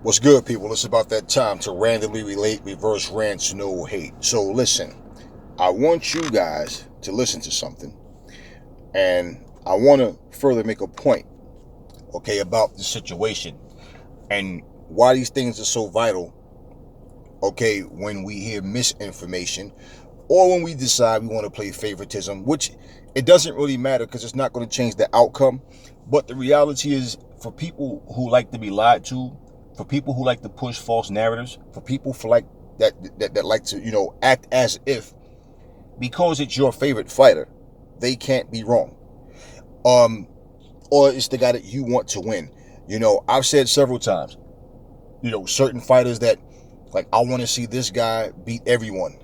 What's good, people? It's about that time to randomly relate reverse rants, no hate. So listen, I want you guys to listen to something, and I want to further make a point, okay, about the situation and why these things are so vital, okay, when we hear misinformation or when we decide we want to play favoritism, which it doesn't really matter because it's not going to change the outcome. But the reality is, for people who like to be lied to, for people who like to push false narratives, for people for like that like to, act as if because it's your favorite fighter, they can't be wrong. Or it's the guy that you want to win. I've said several times, certain fighters that, like, I want to see this guy beat everyone,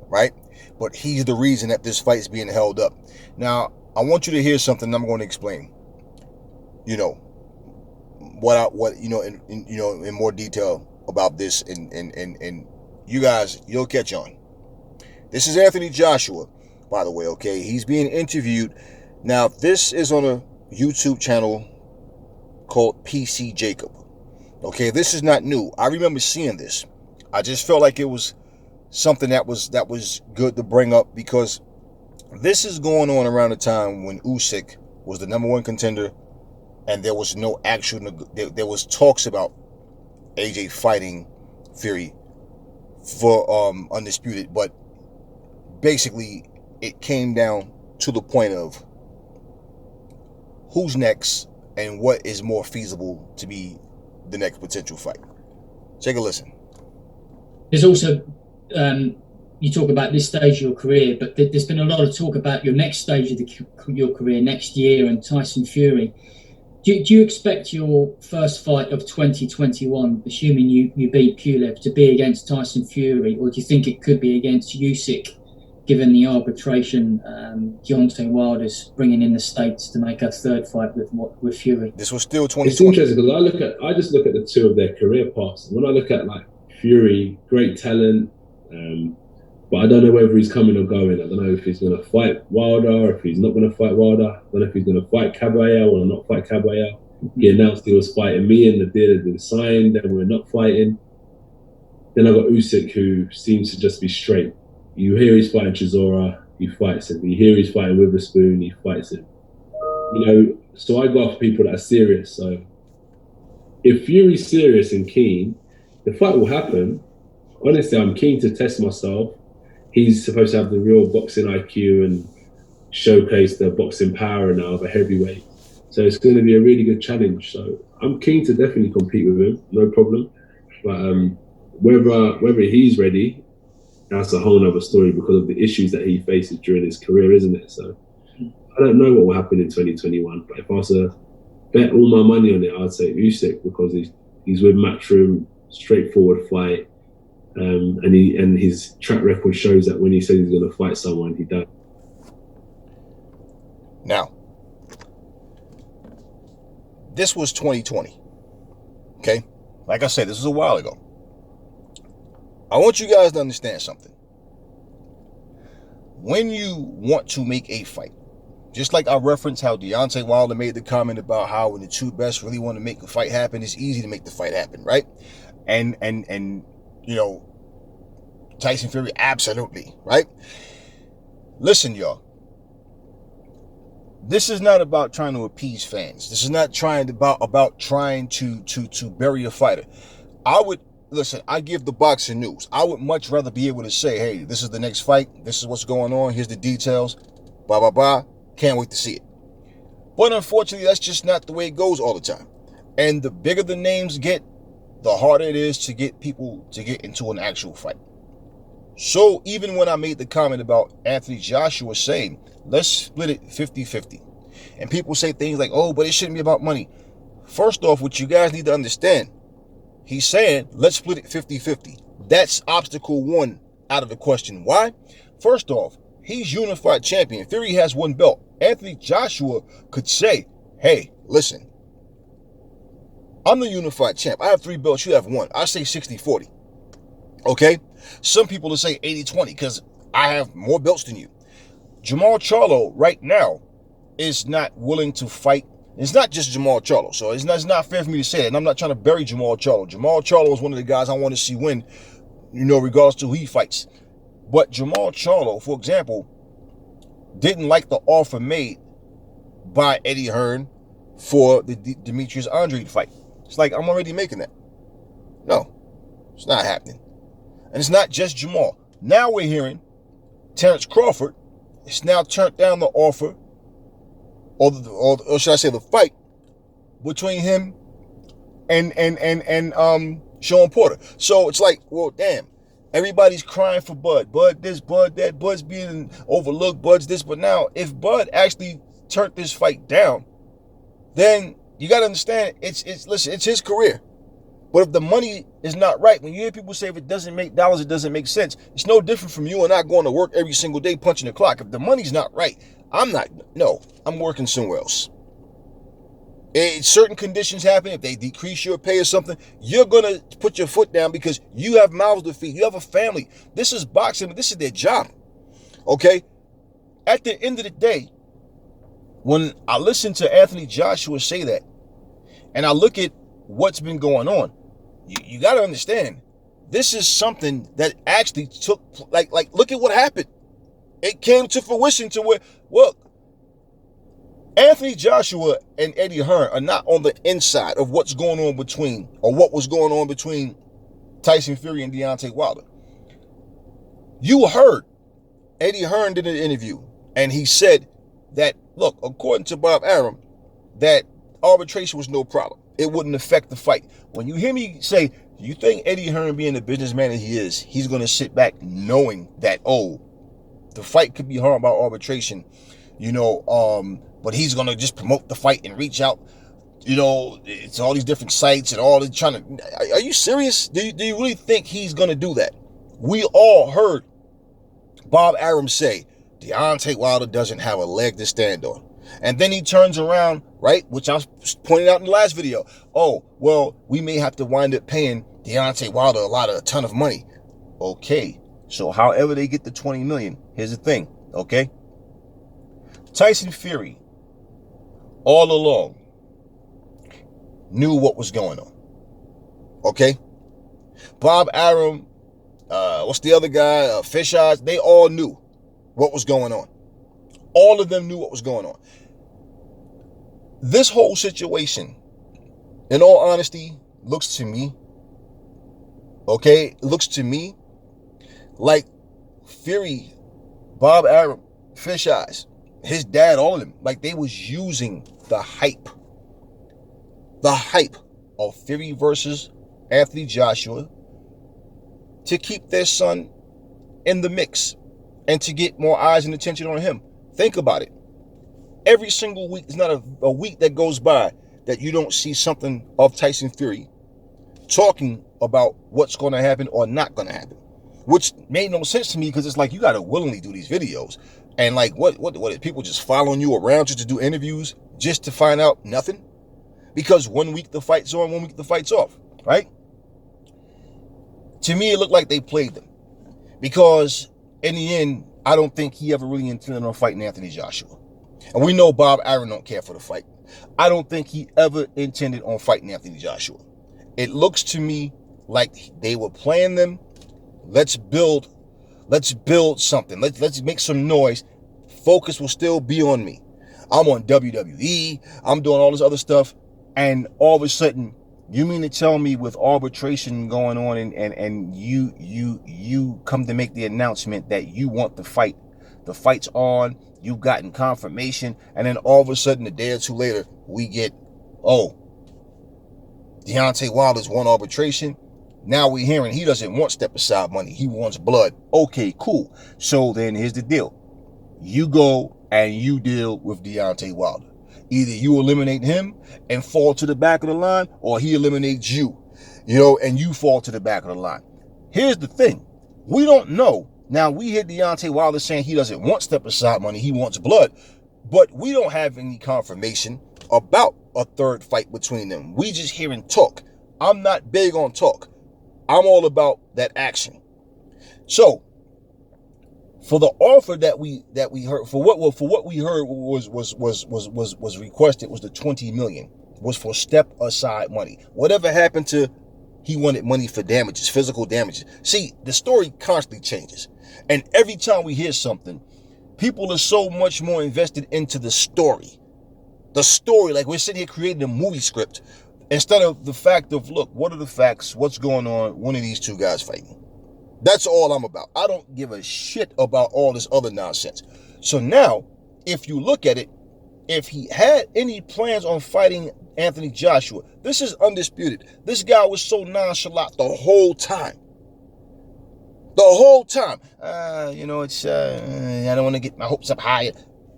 right? But he's the reason that this fight's being held up. Now, I want you to hear something I'm going to explain. In more detail about this, and you guys, you'll catch on. This is Anthony Joshua, by the way, okay? He's being interviewed. Now, this is on a YouTube channel called PC Jacob. Okay, this is not new. I remember seeing this. I just felt like it was something that was good to bring up, because this is going on around the time when Usyk was the number one contender, and there was no actual, there was talks about AJ fighting Fury for undisputed, but basically it came down to the point of who's next and what is more feasible to be the next potential fight. Take a listen. There's also, you talk about this stage of your career, but there's been a lot of talk about your next stage of your career next year and Tyson Fury. Do you expect your first fight of 2021, assuming you beat Pulev, to be against Tyson Fury, or do you think it could be against Usyk, given the arbitration, Deontay Wilder's bringing in the States to make a third fight with Fury? This was still 2020. It's interesting because I just look at the two of their career paths. When I look at, like, Fury, great talent, but I don't know whether he's coming or going. I don't know if he's going to fight Wilder, or if he's not going to fight Wilder. I don't know if he's going to fight Caballero or not fight Caballero. He announced he was fighting me, and the deal had been signed, and we're not fighting. Then I got Usyk, who seems to just be straight. You hear he's fighting Chisora, he fights him. You hear he's fighting Witherspoon, he fights him. So I go after people that are serious. So if Fury's serious and keen, the fight will happen. Honestly, I'm keen to test myself. He's supposed to have the real boxing IQ and showcase the boxing power now of a heavyweight. So it's going to be a really good challenge. So I'm keen to definitely compete with him, no problem. But whether he's ready, that's a whole other story because of the issues that he faces during his career, isn't it? So I don't know what will happen in 2021. But if I was to bet all my money on it, I'd say Usyk, because he's with Matchroom, straightforward fight. And his track record shows that when he says he's going to fight someone, he does. Now, this was 2020. Okay? Like I said, this was a while ago. I want you guys to understand something. When you want to make a fight, just like I referenced how Deontay Wilder made the comment about how when the two best really want to make a fight happen, it's easy to make the fight happen, right? And Tyson Fury, absolutely, right? Listen, y'all. This is not about trying to appease fans. This is not about trying to bury a fighter. I give the boxing news. I would much rather be able to say, hey, this is the next fight. This is what's going on. Here's the details. Blah, blah, blah. Can't wait to see it. But unfortunately, that's just not the way it goes all the time. And the bigger the names get, the harder it is to get people to get into an actual fight. So even when I made the comment about Anthony Joshua saying, let's split it 50-50. And people say things like, oh, but it shouldn't be about money. First off, what you guys need to understand, he's saying, let's split it 50-50. That's obstacle one out of the question. Why? First off, he's unified champion. Fury has one belt. Anthony Joshua could say, hey, listen, I'm the unified champ. I have 3 belts. You have 1. I say 60-40. Okay? Some people will say 80-20 because I have more belts than you. Jamal Charlo right now is not willing to fight It's not just Jamal Charlo. So it's not fair for me to say that. And I'm not trying to bury Jamal Charlo. Jamal Charlo is one of the guys I want to see win, regardless to who he fights. But Jamal Charlo, for example, didn't like the offer made by Eddie Hearn for the Demetrius Andrade fight. It's like, I'm already making that. No, it's not happening. And it's not just Jamal. Now we're hearing Terrence Crawford has now turned down the offer, or should I say the fight, between him and Sean Porter. So it's like, well, damn. Everybody's crying for Bud. Bud this, Bud that. Bud's being overlooked. Bud's this. But now, if Bud actually turned this fight down, then you got to understand, listen, it's his career. But if the money is not right, when you hear people say if it doesn't make dollars, it doesn't make sense, it's no different from you and I going to work every single day punching the clock. If the money's not right, I'm working somewhere else. Certain conditions happen. If they decrease your pay or something, you're going to put your foot down because you have mouths to feed. You have a family. This is boxing, but this is their job. Okay? At the end of the day, when I listen to Anthony Joshua say that, and I look at what's been going on, you got to understand, this is something that actually took, like, look at what happened. It came to fruition to where, look, Anthony Joshua and Eddie Hearn are not on the inside of what's going on between, or what was going on between Tyson Fury and Deontay Wilder. You heard Eddie Hearn did an interview, and he said that, look, according to Bob Arum, that arbitration was no problem. It wouldn't affect the fight. When you hear me say, do you think Eddie Hearn, being the businessman that he is, he's going to sit back knowing that, the fight could be harmed by arbitration, but he's going to just promote the fight and reach out, it's all these different sites and all this trying to, are you serious? Do you really think he's going to do that? We all heard Bob Arum say, Deontay Wilder doesn't have a leg to stand on. And then he turns around, right, which I pointed out in the last video. Oh, well, we may have to wind up paying Deontay Wilder a ton of money. Okay, so however they get the $20 million, here's the thing, okay? Tyson Fury, all along, knew what was going on, okay? Bob Arum, what's the other guy, Fish Eyes, they all knew what was going on. All of them knew what was going on. This whole situation, in all honesty, looks to me like Fury, Bob Arum, Fish Eyes, his dad, all of them, like they was using the hype of Fury versus Anthony Joshua to keep their son in the mix and to get more eyes and attention on him. Think about it. Every single week, there's not a week that goes by that you don't see something of Tyson Fury talking about what's going to happen or not going to happen, which made no sense to me because it's like you got to willingly do these videos. And like, what is people just following you around just to do interviews just to find out nothing? Because 1 week the fight's on, 1 week the fight's off, right? To me, it looked like they played them because in the end, I don't think he ever really intended on fighting Anthony Joshua. And we know Bob Arum don't care for the fight. I don't think he ever intended on fighting Anthony Joshua. It looks to me like they were playing them. Let's build something. Let's make some noise. Focus will still be on me. I'm on WWE. I'm doing all this other stuff. And all of a sudden, you mean to tell me with arbitration going on and you come to make the announcement that you want the fight. The fight's on. You've gotten confirmation. And then all of a sudden, a day or two later, we get, Deontay Wilder's won arbitration. Now we're hearing he doesn't want step aside money. He wants blood. Okay, cool. So then here's the deal. You go and you deal with Deontay Wilder. Either you eliminate him and fall to the back of the line, or he eliminates you, and you fall to the back of the line. Here's the thing. We don't know. Now, we hear Deontay Wilder saying he doesn't want step aside money. He wants blood. But we don't have any confirmation about a third fight between them. We just hearing talk. I'm not big on talk. I'm all about that action. So, For the offer that we heard, for what we heard was requested was the 20 million, was for step aside money. Whatever happened to he wanted money for damages, physical damages. See, the story constantly changes. And every time we hear something, people are so much more invested into the story. The story, like we're sitting here creating a movie script instead of the fact of, look, what are the facts? What's going on? One of these two guys fighting. That's all I'm about. I don't give a shit about all this other nonsense. So now, if you look at it, if he had any plans on fighting Anthony Joshua, this is undisputed. This guy was so nonchalant the whole time. The whole time. It's, I don't want to get my hopes up higher.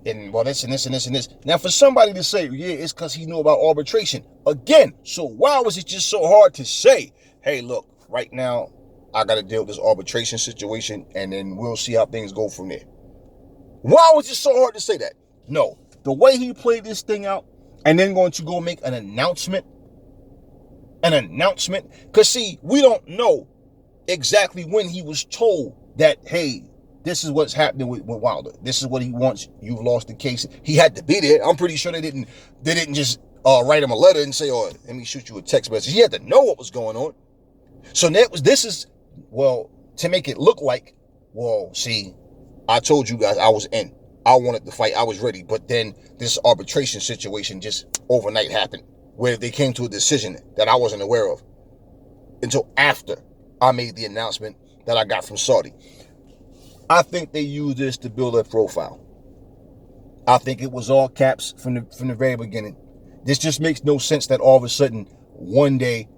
And, well, this and this and this and this. Now, for somebody to say, yeah, it's because he knew about arbitration. Again, so why was it just so hard to say, hey, look, right now, I got to deal with this arbitration situation, and then we'll see how things go from there. Why was it so hard to say that? No. The way he played this thing out, and then going to go make an announcement. Because, see, we don't know exactly when he was told that, hey, this is what's happening with Wilder. This is what he wants. You've lost the case. He had to be there. I'm pretty sure they didn't just write him a letter and say, oh, let me shoot you a text message. He had to know what was going on. So to make it look like, well, see, I told you guys I was in. I wanted to fight. I was ready. But then this arbitration situation just overnight happened where they came to a decision that I wasn't aware of until after I made the announcement that I got from Saudi. I think they used this to build a profile. I think it was all caps from the very beginning. This just makes no sense that all of a sudden, one day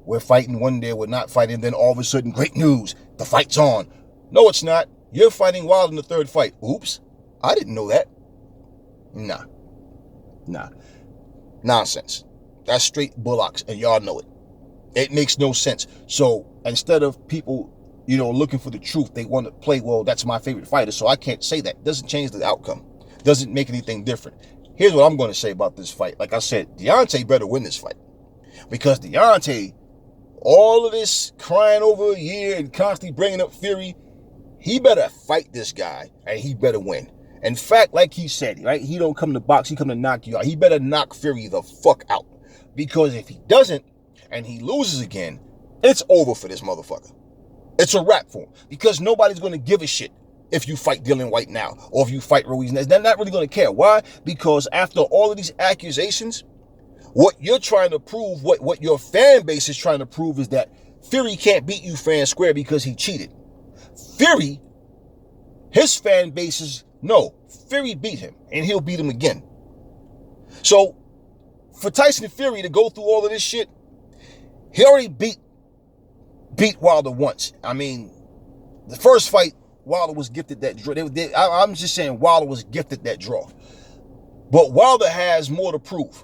we're fighting, one day we're not fighting, then all of a sudden, great news, the fight's on. No, it's not. You're fighting Wilder in the third fight. Oops, I didn't know that. Nah. Nonsense. That's straight bullocks, and y'all know it. It makes no sense. So instead of people, looking for the truth, they want to play, well, that's my favorite fighter, so I can't say that. Doesn't change the outcome. Doesn't make anything different. Here's what I'm going to say about this fight. Like I said, Deontay better win this fight. Because Deontay, all of this crying over a year and constantly bringing up Fury, he better fight this guy, and he better win. In fact, like he said, right, he don't come to box, he come to knock you out. He better knock Fury the fuck out. Because if he doesn't, and he loses again, it's over for this motherfucker. It's a wrap for him. Because nobody's going to give a shit if you fight Dillian White now, or if you fight Ruiz. They're not really going to care. Why? Because after all of these accusations, what you're trying to prove, what your fan base is trying to prove is that Fury can't beat you fair and square because he cheated. Fury, his fan base is, no, Fury beat him, and he'll beat him again. So, for Tyson Fury to go through all of this shit, he already beat Wilder once. I mean, the first fight, Wilder was gifted that draw. I'm just saying Wilder was gifted that draw. But Wilder has more to prove.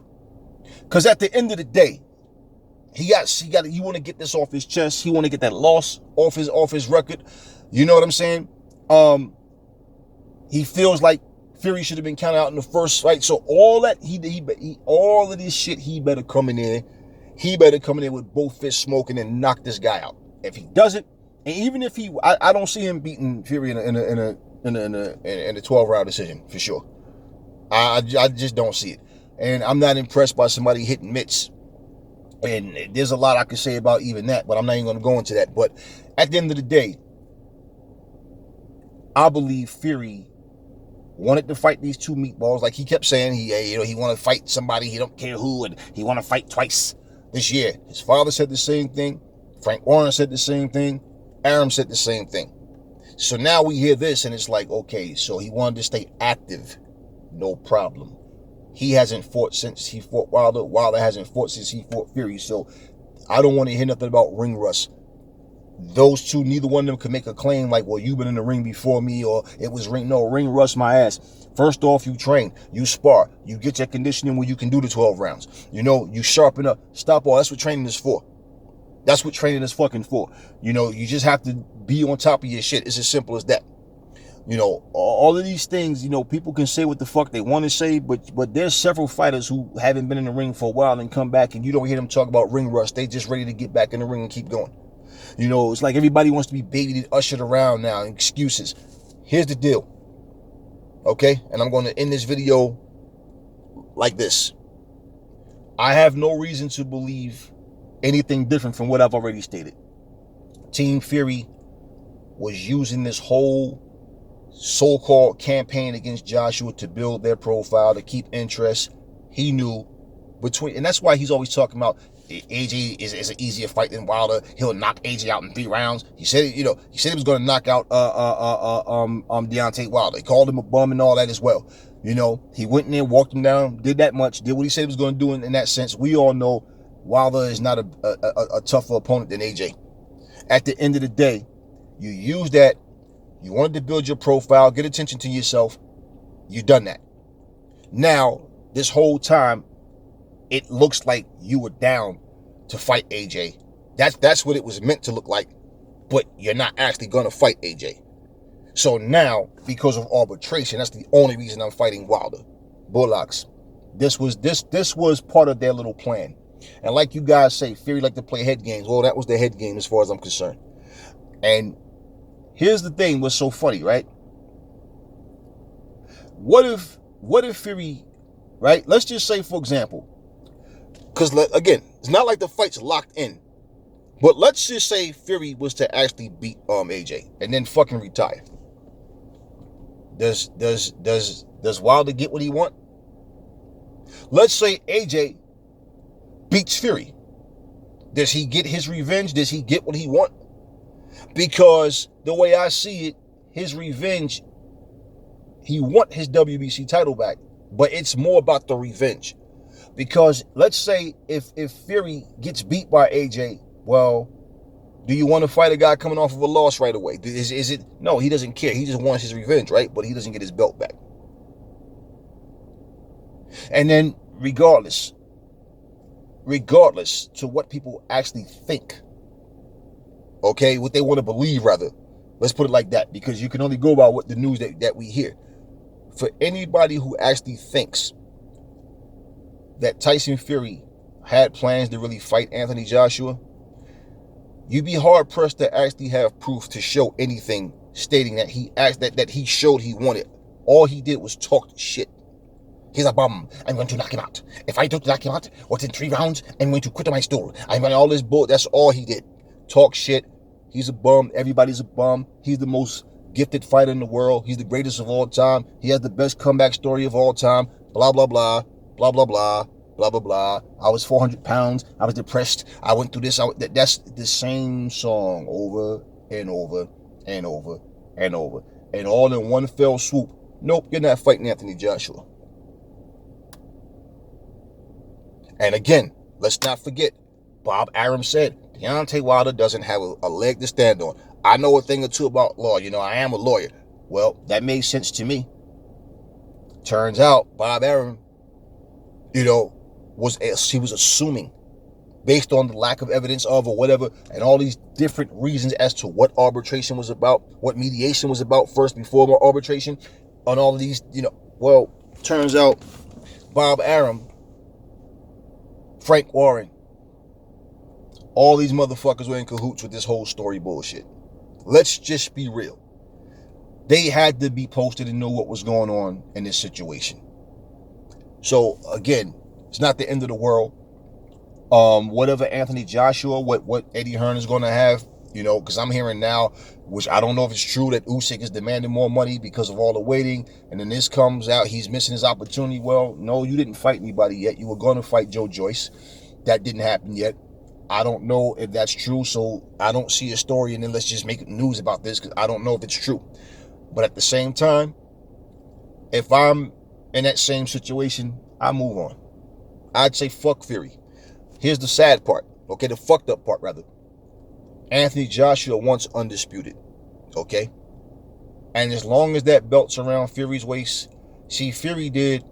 Because at the end of the day, he want to get this off his chest. He want to get that loss off his record. You know what I'm saying? He feels like Fury should have been counted out in the first fight. So all that all of this shit, he better come in there. He better come in there with both fists smoking and knock this guy out. If he doesn't, and even if I don't see him beating Fury in a 12-round decision for sure. I just don't see it, and I'm not impressed by somebody hitting mitts. And there's a lot I could say about even that, but I'm not even going to go into that. But at the end of the day, I believe Fury wanted to fight these two meatballs, like he kept saying. He want to fight somebody, he don't care who, and he want to fight twice this year. His father said the same thing. Frank Warren said the same thing. Arum said the same thing. So now we hear this, and it's like, okay, so he wanted to stay active. No problem. He hasn't fought since he fought Wilder. Wilder hasn't fought since he fought Fury. So I don't want to hear nothing about ring rust. Those two, neither one of them could make a claim like, well, you've been in the ring before me, or it was ring. No, ring rust my ass. First off, you train, you spar, you get your conditioning where you can do the 12 rounds. You sharpen up. Stop all. That's what training is for. That's what training is fucking for. You just have to be on top of your shit. It's as simple as that. All of these things, people can say what the fuck they want to say, but there's several fighters who haven't been in the ring for a while and come back, and you don't hear them talk about ring rust. They just ready to get back in the ring and keep going. It's like everybody wants to be babied and ushered around now, excuses. Here's the deal. Okay? And I'm going to end this video like this. I have no reason to believe anything different from what I've already stated. Team Fury was using this whole so-called campaign against Joshua to build their profile, to keep interest. He knew between, and that's why he's always talking about AJ is an easier fight than Wilder. He'll knock AJ out in 3 rounds. He said, he said he was going to knock out Deontay Wilder. He called him a bum and all that as well. He went in there, walked him down, did that much, did what he said he was going to do in that sense. We all know Wilder is not a tougher opponent than AJ. At the end of the day, you use that. You wanted to build your profile, get attention to yourself. You've done that. Now, this whole time, it looks like you were down to fight AJ. That's what it was meant to look like, but you're not actually going to fight AJ. So now, because of arbitration, that's the only reason I'm fighting Wilder. Bullocks. This was part of their little plan. And like you guys say, Fury like to play head games. Well, that was their head game as far as I'm concerned. And here's the thing, what's so funny, right? What if Fury, right? Let's just say, for example, because again, it's not like the fight's locked in, but let's just say Fury was to actually beat AJ and then fucking retire. Does Wilder get what he want? Let's say AJ beats Fury. Does he get his revenge? Does he get what he want? Because the way I see it, his revenge, he want his WBC title back, but it's more about the revenge. Because let's say if Fury gets beat by AJ, well, do you want to fight a guy coming off of a loss right away? Is it? No, he doesn't care. He just wants his revenge, right? But he doesn't get his belt back. And then regardless to what people actually think, okay, what they want to believe rather, let's put it like that, because you can only go by what the news that we hear. For anybody who actually thinks that Tyson Fury had plans to really fight Anthony Joshua, you'd be hard pressed to actually have proof to show anything stating that he showed he wanted. All he did was talk shit. He's a bum. I'm going to knock him out. If I don't knock him out, within 3 rounds, I'm going to quit on my stool. I'm going to all this bull. That's all he did. Talk shit. He's a bum. Everybody's a bum. He's the most gifted fighter in the world. He's the greatest of all time. He has the best comeback story of all time. Blah, blah, blah. Blah, blah, blah. Blah, blah, blah. I was 400 pounds. I was depressed. I went through this. That's the same song over and over and over and over. And all in one fell swoop. Nope, you're not fighting Anthony Joshua. And again, let's not forget, Bob Arum said, Deontay Wilder doesn't have a leg to stand on. I know a thing or two about law. I am a lawyer. Well, that made sense to me. Turns out, Bob Arum, he was assuming, based on the lack of evidence of or whatever, and all these different reasons as to what arbitration was about, what mediation was about first before more arbitration, on all of these, well, turns out Bob Arum, Frank Warren, all these motherfuckers were in cahoots with this whole story bullshit. Let's just be real. They had to be posted and know what was going on in this situation. So again, it's not the end of the world. Whatever Anthony Joshua, what Eddie Hearn is going to have, because I'm hearing now, which I don't know if it's true, that Usyk is demanding more money because of all the waiting, and then this comes out, he's missing his opportunity. Well, no, you didn't fight anybody yet. You were going to fight Joe Joyce. That didn't happen yet. I don't know if that's true, so I don't see a story, and then let's just make news about this, because I don't know if it's true. But at the same time, if I'm in that same situation, I move on. I'd say fuck Fury. Here's the sad part, okay, the fucked up part, rather. Anthony Joshua wants undisputed, okay? And as long as that belt's around Fury's waist, see, Fury did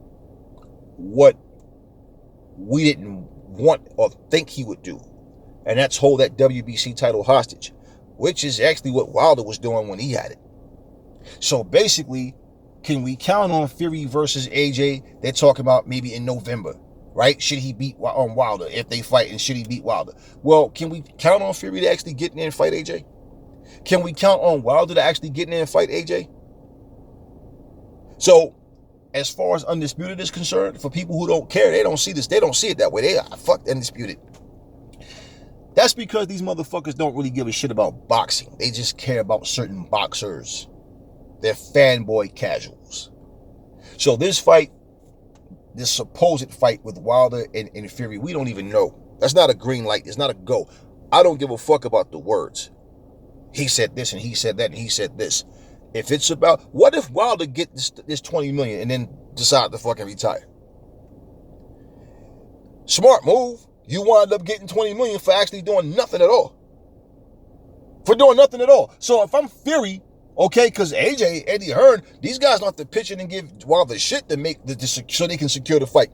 what we didn't want or think he would do, and that's hold that WBC title hostage, which is actually what Wilder was doing when he had it. So basically, can we count on Fury versus AJ? They're talking about maybe in November, right? Should he beat Wilder if they fight, and should he beat Wilder? Well, can we count on Fury to actually get in there and fight AJ? Can we count on Wilder to actually get in there and fight AJ? So as far as Undisputed is concerned, for people who don't care, they don't see this, they don't see it that way. They are fuck Undisputed. That's because these motherfuckers don't really give a shit about boxing. They just care about certain boxers. They're fanboy casuals. So this fight, this supposed fight with Wilder and Fury, we don't even know. That's not a green light. It's not a go. I don't give a fuck about the words. He said this and he said that and he said this. If it's about, what if Wilder get this 20 million and then decide to fucking retire? Smart move. You wind up getting 20 million for actually doing nothing at all. For doing nothing at all. So if I'm Fury, okay, because AJ, Eddie Hearn, these guys don't have to pitch it and give Wilder shit to make so they can secure the fight.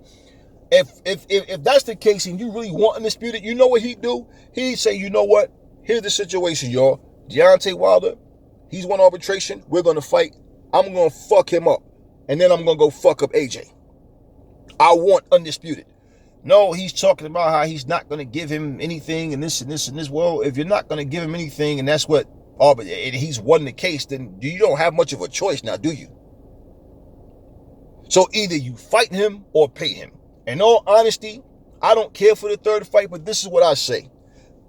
If that's the case and you really want Undisputed, you know what he'd do? He'd say, you know what? Here's the situation, y'all. Deontay Wilder, he's won arbitration. We're going to fight. I'm going to fuck him up. And then I'm going to go fuck up AJ. I want Undisputed. No, he's talking about how he's not going to give him anything and this and this and this. Well, if you're not going to give him anything and that's what he's won the case, then you don't have much of a choice now, do you? So either you fight him or pay him. In all honesty, I don't care for the third fight, but this is what I say.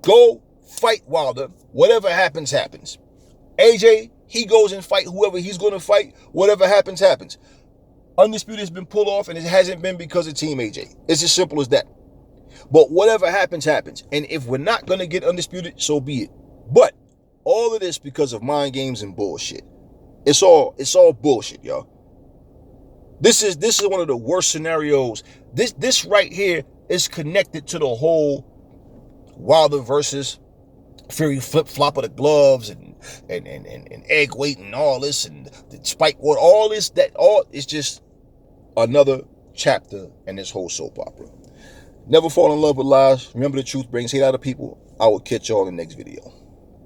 Go fight Wilder. Whatever happens, happens. AJ, he goes and fight whoever he's going to fight. Whatever happens, happens. Undisputed has been pulled off, and it hasn't been because of Team AJ. It's as simple as that. But whatever happens, happens. And if we're not going to get Undisputed, so be it. But all of this because of mind games and bullshit. It's all bullshit, y'all. This is one of the worst scenarios. This right here is connected to the whole Wilder versus Fury flip-flop of the gloves and egg weight and all this and the spike water, all this, that all is just another chapter in this whole soap opera. Never fall in love with lies. Remember, the truth brings hate out of people. I will catch y'all in the next video.